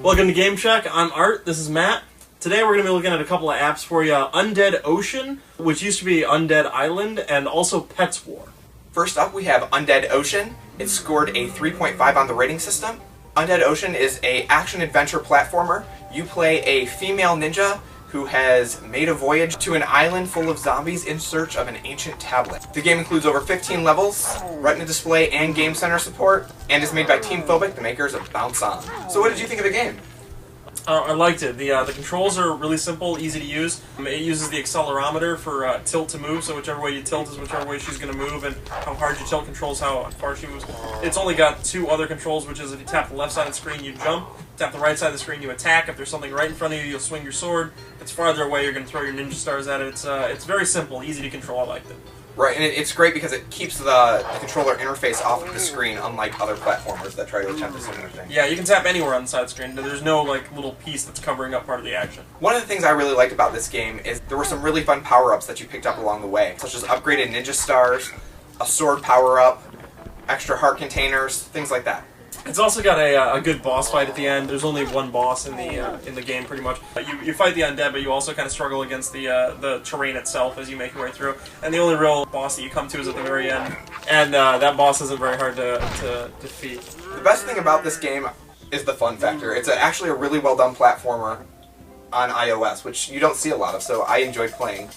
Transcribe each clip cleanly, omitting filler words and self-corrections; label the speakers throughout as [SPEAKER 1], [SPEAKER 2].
[SPEAKER 1] Welcome to GameCheck. I'm Art. This is Matt. Today we're going to be looking at a couple of apps for you. Undead Ocean, which used to be Undead Island, and also PetsWar.
[SPEAKER 2] First up, we have Undead Ocean. It scored a 3.5 on the rating system. Undead Ocean is an action-adventure platformer. You play a female ninja who has made a voyage to an island full of zombies in search of an ancient tablet. The game includes over 15 levels, Retina display and Game Center support, and is made by Team Phobic, the makers of Bounce On. So what did you think of the game?
[SPEAKER 1] I liked it. The controls are really simple, easy to use. It uses the accelerometer for tilt to move, so whichever way you tilt is whichever way she's going to move, and how hard you tilt controls how far she moves. It's only got two other controls, which is if you tap the left side of the screen, you jump. Tap the right side of the screen, you attack. If there's something right in front of you, you'll swing your sword. If it's farther away, you're going to throw your ninja stars at it. It's very simple, easy to control. I liked it.
[SPEAKER 2] Right, and it's great because it keeps the controller interface off of the screen, unlike other platformers that try to attempt a similar thing.
[SPEAKER 1] Yeah, you can tap anywhere on the side of the screen. There's no little piece that's covering up part of the action.
[SPEAKER 2] One of the things I really liked about this game is there were some really fun power-ups that you picked up along the way, such as upgraded ninja stars, a sword power-up, extra heart containers, things like that.
[SPEAKER 1] It's also got a good boss fight at the end. There's only one boss in the game, pretty much. You fight the undead, but you also kind of struggle against the terrain itself as you make your way through. And the only real boss that you come to is at the very end. And that boss isn't very hard to defeat.
[SPEAKER 2] The best thing about this game is the fun factor. It's actually a really well done platformer on iOS, which you don't see a lot of, so I enjoyed playing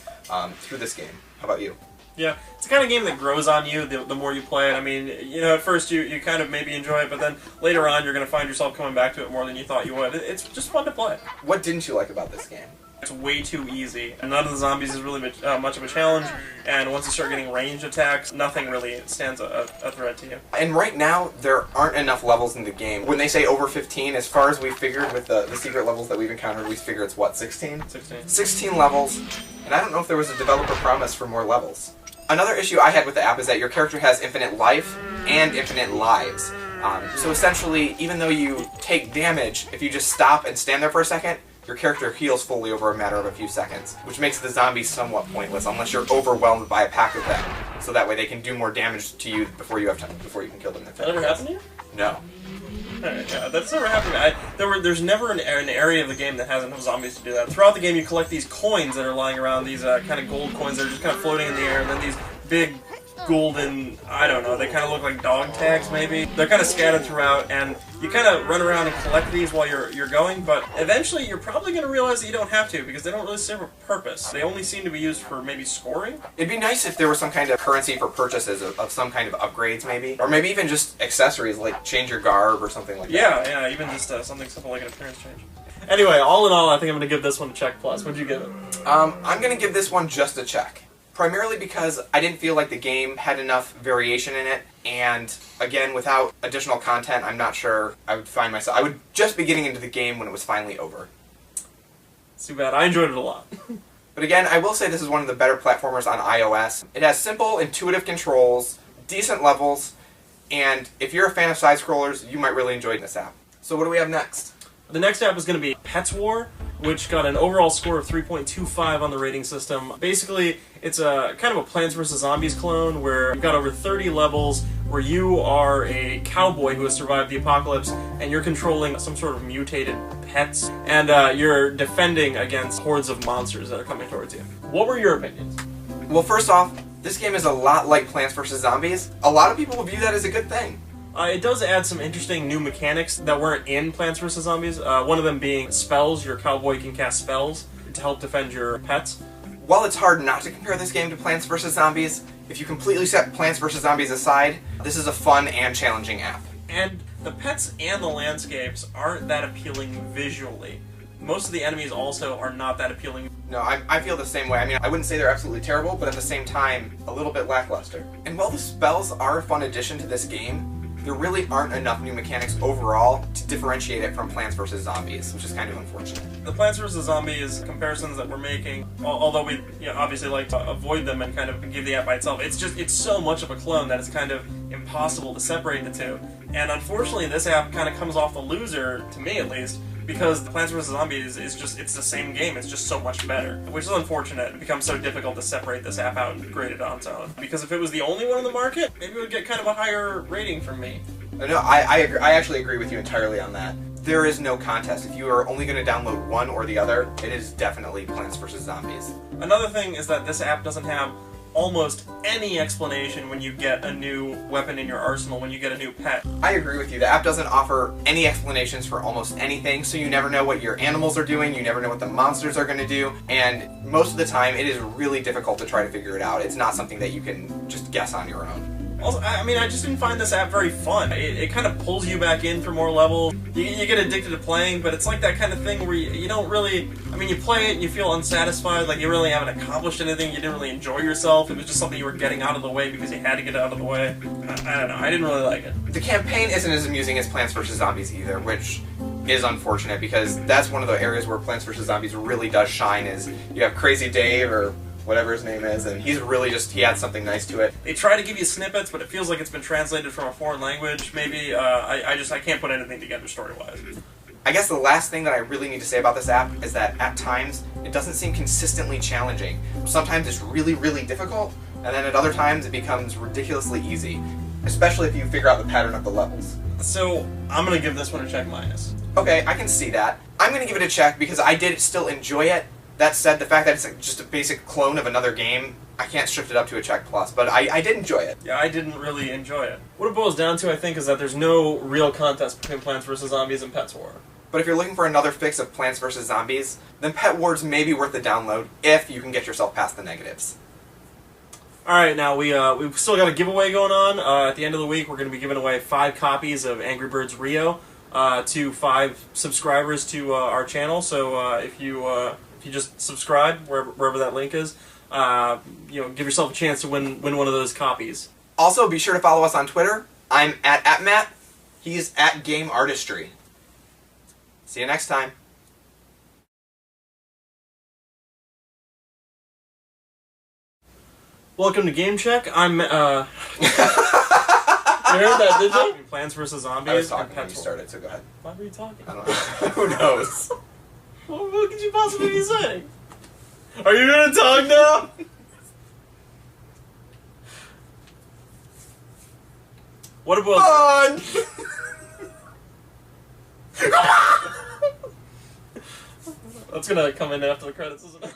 [SPEAKER 2] through this game. How about you?
[SPEAKER 1] Yeah, it's the kind of game that grows on you the more you play it. I mean, at first you kind of maybe enjoy it, but then later on you're going to find yourself coming back to it more than you thought you would. It's just fun to play.
[SPEAKER 2] What didn't you like about this game?
[SPEAKER 1] It's way too easy. None of the zombies is really much of a challenge, and once you start getting ranged attacks, nothing really stands a threat to you. And
[SPEAKER 2] right now, there aren't enough levels in the game. When they say over 15, as far as we figured with the secret levels that we've encountered, we figure it's what, 16?
[SPEAKER 1] 16.
[SPEAKER 2] 16 levels, and I don't know if there was a developer promise for more levels. Another issue I had with the app is that your character has infinite life and infinite lives. So essentially, even though you take damage, if you just stop and stand there for a second, your character heals fully over a matter of a few seconds, which makes the zombies somewhat pointless unless you're overwhelmed by a pack of them. So that way they can do more damage to you before you can kill them.
[SPEAKER 1] That ever happened to you?
[SPEAKER 2] No.
[SPEAKER 1] Yeah, that's never happened to me. There's never an area of the game that has enough zombies to do that. Throughout the game, you collect these coins that are lying around, these kind of gold coins that are just kind of floating in the air, and then these big golden, I don't know, they kind of look like dog tags maybe. They're kind of scattered throughout, and you kind of run around and collect these while you're going, but eventually you're probably going to realize that you don't have to, because they don't really serve a purpose. They only seem to be used for maybe scoring.
[SPEAKER 2] It'd be nice if there was some kind of currency for purchases of some kind of upgrades maybe, or maybe even just accessories like change your garb or something like that.
[SPEAKER 1] Yeah, even just something simple like an appearance change. Anyway, all in all, I think I'm going to give this one a check plus. What'd you give it?
[SPEAKER 2] I'm going to give this one just a check. Primarily because I didn't feel like the game had enough variation in it, and again, without additional content, I'm not sure I would just be getting into the game when it was finally over.
[SPEAKER 1] It's too bad. I enjoyed it a lot.
[SPEAKER 2] But again, I will say this is one of the better platformers on iOS. It has simple, intuitive controls, decent levels, and if you're a fan of side-scrollers, you might really enjoy this app. So what do we have next?
[SPEAKER 1] The next app is going to be PetsWar, which got an overall score of 3.25 on the rating system. Basically, it's a kind of a Plants vs. Zombies clone where you've got over 30 levels where you are a cowboy who has survived the apocalypse and you're controlling some sort of mutated pets, and you're defending against hordes of monsters that are coming towards you. What were your opinions?
[SPEAKER 2] Well, first off, this game is a lot like Plants vs. Zombies. A lot of people will view that as a good thing.
[SPEAKER 1] It does add some interesting new mechanics that weren't in Plants vs. Zombies. One of them being spells. Your cowboy can cast spells to help defend your pets.
[SPEAKER 2] While it's hard not to compare this game to Plants vs. Zombies, if you completely set Plants vs. Zombies aside, this is a fun and challenging app.
[SPEAKER 1] And the pets and the landscapes aren't that appealing visually. Most of the enemies also are not that appealing.
[SPEAKER 2] No, I feel the same way. I mean, I wouldn't say they're absolutely terrible, but at the same time, a little bit lackluster. And while the spells are a fun addition to this game, there really aren't enough new mechanics overall to differentiate it from Plants vs. Zombies, which is kind of unfortunate.
[SPEAKER 1] The Plants vs. Zombies comparisons that we're making, although we obviously like to avoid them and kind of give the app by itself, it's so much of a clone that it's kind of impossible to separate the two. And unfortunately, this app kind of comes off the loser, to me at least, because the Plants vs. Zombies it's the same game, it's just so much better. Which is unfortunate. It becomes so difficult to separate this app out and grade it on its own. Because if it was the only one in the market, maybe it would get kind of a higher rating from me.
[SPEAKER 2] No, I actually agree with you entirely on that. there is no contest. If you are only going to download one or the other, it is definitely Plants vs. Zombies.
[SPEAKER 1] Another thing is that this app doesn't have almost any explanation when you get a new weapon in your arsenal, when you get a new pet.
[SPEAKER 2] I agree with you. The app doesn't offer any explanations for almost anything, so you never know what your animals are doing, you never know what the monsters are going to do, and most of the time it is really difficult to try to figure it out. It's not something that you can just guess on your own.
[SPEAKER 1] Also, I mean, I just didn't find this app very fun. It kind of pulls you back in for more levels. You get addicted to playing, but it's like that kind of thing where you don't really... I mean, you play it and you feel unsatisfied, like you really haven't accomplished anything, you didn't really enjoy yourself. It was just something you were getting out of the way because you had to get out of the way. I don't know, I didn't really like it.
[SPEAKER 2] The campaign isn't as amusing as Plants vs. Zombies either, which is unfortunate because that's one of the areas where Plants vs. Zombies really does shine, is you have Crazy Dave, or whatever his name is, and he's really just, he adds something nice to it.
[SPEAKER 1] They try to give you snippets, but it feels like it's been translated from a foreign language, maybe. I can't put anything together story-wise.
[SPEAKER 2] I guess the last thing that I really need to say about this app is that at times, it doesn't seem consistently challenging. Sometimes it's really, really difficult, and then at other times it becomes ridiculously easy, especially if you figure out the pattern of the levels.
[SPEAKER 1] So, I'm gonna give this one a check minus.
[SPEAKER 2] Okay, I can see that. I'm gonna give it a check because I did still enjoy it. That said, the fact that it's just a basic clone of another game, I can't shift it up to a check plus, but I did enjoy it.
[SPEAKER 1] Yeah, I didn't really enjoy it. What it boils down to, I think, is that there's no real contest between Plants vs. Zombies and PetsWar.
[SPEAKER 2] But if you're looking for another fix of Plants vs. Zombies, then PetWar's may be worth the download if you can get yourself past the negatives.
[SPEAKER 1] Alright, now we've still got a giveaway going on. At the end of the week, we're going to be giving away 5 copies of Angry Birds Rio to 5 subscribers to our channel. So if you just subscribe wherever that link is, give yourself a chance to win one of those copies.
[SPEAKER 2] Also, be sure to follow us on Twitter. I'm at Matt. He's at Game Artistry. See you next time.
[SPEAKER 1] Welcome to GameCheck. I'm You heard that, did you? Plants vs. Zombies.
[SPEAKER 2] I was talking when you started, so go ahead.
[SPEAKER 1] Why were you talking?
[SPEAKER 2] I don't know. Who knows?
[SPEAKER 1] What could you possibly be saying? Are you gonna talk now? What about... That's gonna come in after the credits, isn't it?